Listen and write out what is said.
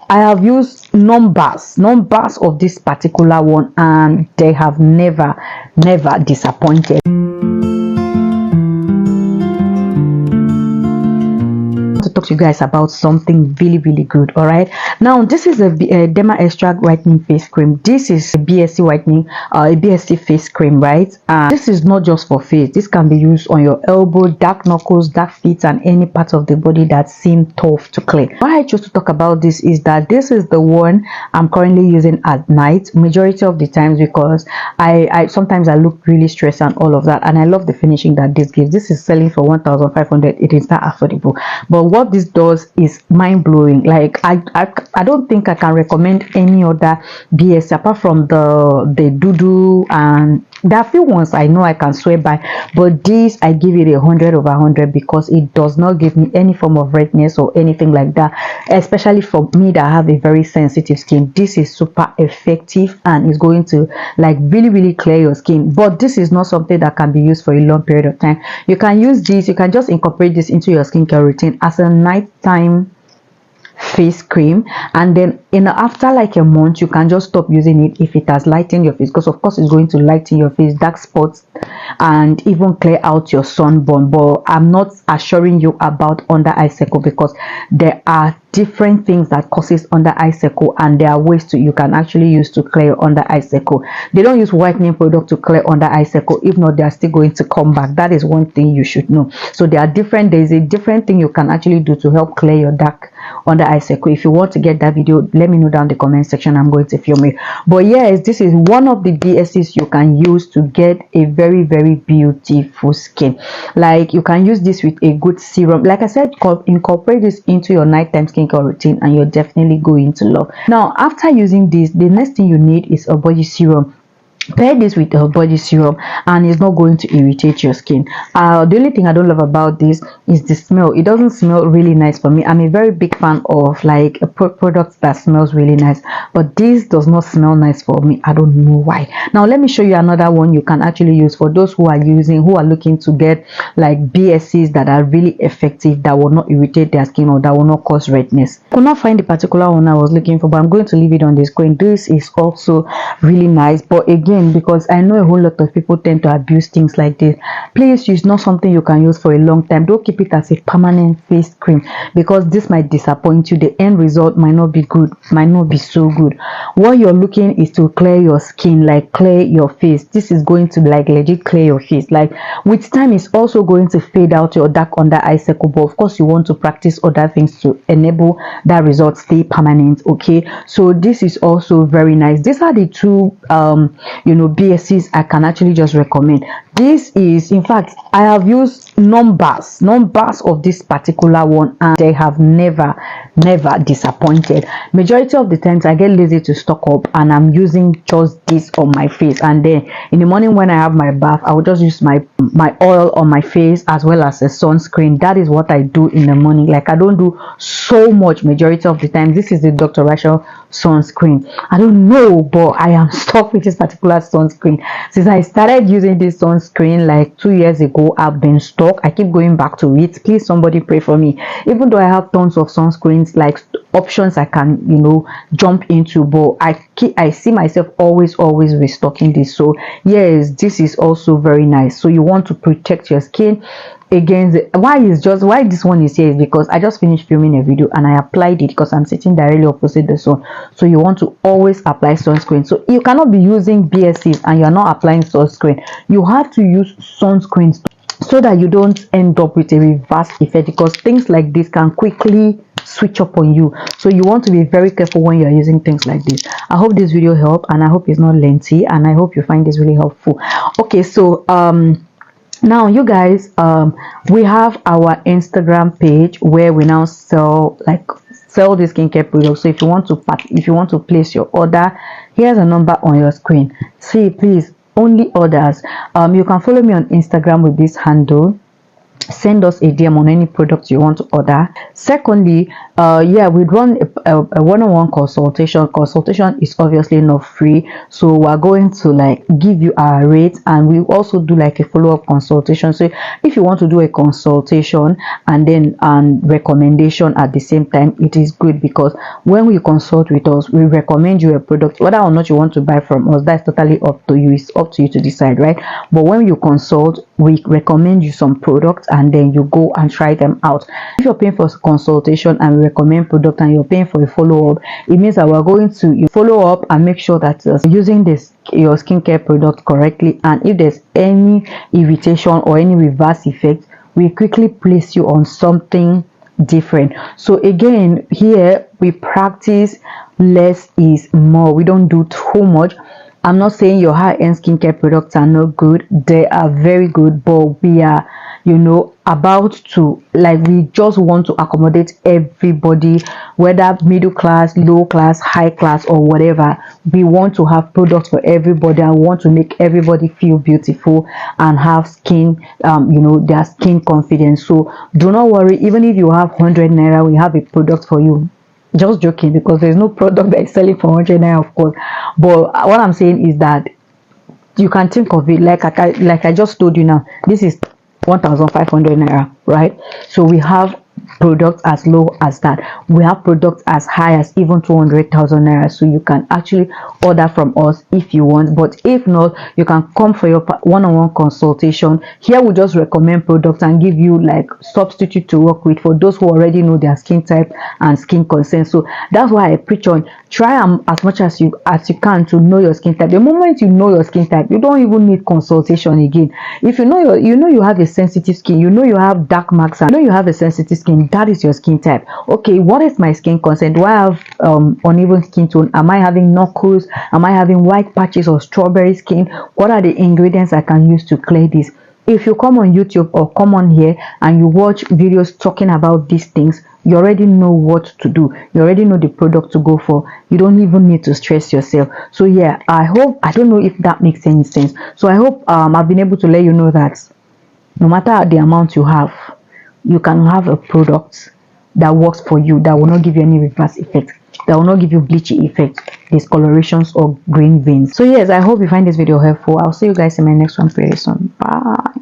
I have used numbers of this particular one, and they have never disappointed. To talk to you guys about something really good. All right, now this is a Derma Extract Whitening Face Cream. This is a B.S.C whitening, a B.S.C face cream, right? And this is not just for face. This can be used on your elbow, dark knuckles, dark feet, and any part of the body that seems tough to clear. Why I chose to talk about this is that this is the one I'm currently using at night majority of the times, because I sometimes I look really stressed and all of that, and I love the finishing that this gives. This is selling for 1,500. It is not affordable, but what this does is mind-blowing. Like I don't think I can recommend any other BS apart from the Dudu, and there are few ones I know I can swear by, but this I give it 100/100 because it does not give me any form of redness or anything like that, especially for me that have a very sensitive skin. This is super effective and is going to like really clear your skin. But this is not something that can be used for a long period of time. You can use this, you can just incorporate this into your skincare routine as a nighttime face cream, and then after like a month you can just stop using it if it has lightened your face, because of course it's going to lighten your face, dark spots, and even clear out your sunburn. But I'm not assuring you about under eye circle, because there are different things that causes under eye circle, and there are ways you can actually use to clear under eye circle. They don't use whitening product to clear under eye circle. If not, they are still going to come back. That is one thing you should know. So there is a different thing you can actually do to help clear your dark under eye circle. If you want to get that video, let me know down in the comment section. I'm going to film it. But yes, this is one of the BSCs you can use to get a very beautiful skin. Like you can use this with a good serum. Like I said, incorporate this into your nighttime skincare routine and you're definitely going to love. Now after using this, the next thing you need is a body serum. Pair this with a body serum and it's not going to irritate your skin. The only thing I don't love about this is the smell. It doesn't smell really nice for me. I'm a very big fan of like a product that smells really nice, but this does not smell nice for me. I don't know why. Now let me show you another one you can actually use for those who are looking to get like BSCs that are really effective, that will not irritate their skin or that will not cause redness. I could not find the particular one I was looking for, but I'm going to leave it on the screen. This is also really nice, but again, because I know a whole lot of people tend to abuse things like this, please use not something you can use for a long time. Don't keep it as a permanent face cream, because this might disappoint you. The end result might not be good, might not be so good. What you're looking is to clear your skin, like clear your face. This is going to like legit clear your face. Like with time, it's also going to fade out your dark under eye circle, but of course you want to practice other things to enable that result stay permanent. Okay, so this is also very nice. These are the two BSCs I can actually just recommend. This is, in fact, I have used numbers of this particular one, and they have never disappointed. Majority of the times I get lazy to stock up and I'm using just this on my face, and then in the morning when I have my bath, I will just use my oil on my face as well as a sunscreen. That is what I do in the morning. Like I don't do so much majority of the time. This is the Dr. Rachel sunscreen. I don't know, but I am stuck with this particular sunscreen since I started using this sunscreen like 2 years ago. I've been stuck. I keep going back to it. Please somebody pray for me. Even though I have tons of sunscreens, like options I can jump into, but I see myself always restocking this. So yes, this is also very nice. So you want to protect your skin against why this one is here is because I just finished filming a video and I applied it because I'm sitting directly opposite the sun. So you want to always apply sunscreen. So you cannot be using BSCs and you're not applying sunscreen. You have to use sunscreens so that you don't end up with a reverse effect, because things like this can quickly switch up on you. So you want to be very careful when you're using things like this. I hope this video helped, and I hope it's not lengthy, and I hope you find this really helpful. Okay, so now you guys, we have our Instagram page where we now sell the skincare products. So if you want to place your order, here's a number on your screen. See, please, only orders. You can follow me on Instagram with this handle. send us a DM on any product you want to order. Secondly, yeah, we run a one-on-one consultation. Consultation is obviously not free, so we're going to like give you our rate, and we also do like a follow-up consultation. So if you want to do a consultation and then recommendation at the same time, it is good, because when we consult with us, we recommend you a product. Whether or not you want to buy from us, that's totally up to you. It's up to you to decide, right? But when you consult, we recommend you some products, and then you go and try them out. If you're paying for consultation and we recommend product, and you're paying for a follow-up, it means that we're going to follow up and make sure that you're using your skincare product correctly, and if there's any irritation or any reverse effect, we quickly place you on something different. So again, here we practice less is more. We don't do too much. I'm not saying your high-end skincare products are not good. They are very good, but we are, about to, like, we just want to accommodate everybody, whether middle class, low class, high class, or whatever. We want to have products for everybody, and want to make everybody feel beautiful and have skin, their skin confidence. So do not worry. Even if you have 100 naira, we have a product for you. Just joking, because there's no product that is selling for 100 naira, of course. But what I'm saying is that you can think of it like I just told you now. This is 1,500 naira, right? So we have products as low as that. We have products as high as even 200,000 naira. So you can actually order from us if you want. But if not, you can come for your one-on-one consultation. Here we just recommend products and give you like substitute to work with for those who already know their skin type and skin concern. So that's why I preach on try as much as you can to know your skin type. The moment you know your skin type, you don't even need consultation again. If you know you have a sensitive skin, you have dark marks, and you have a sensitive skin, that is your skin type. Okay, what is my skin concern? Do I have uneven skin tone? Am I having knuckles? Am I having white patches or strawberry skin? What are the ingredients I can use to clear this? If you come on YouTube or come on here and you watch videos talking about these things, you already know what to do. You already know the product to go for. You don't even need to stress yourself. So yeah, I don't know if that makes any sense. So I hope I've been able to let you know that no matter the amount you have, you can have a product that works for you, that will not give you any reverse effect, that will not give you bleachy effect, discolorations, or green veins. So yes, I hope you find this video helpful. I'll see you guys in my next one very soon. Bye.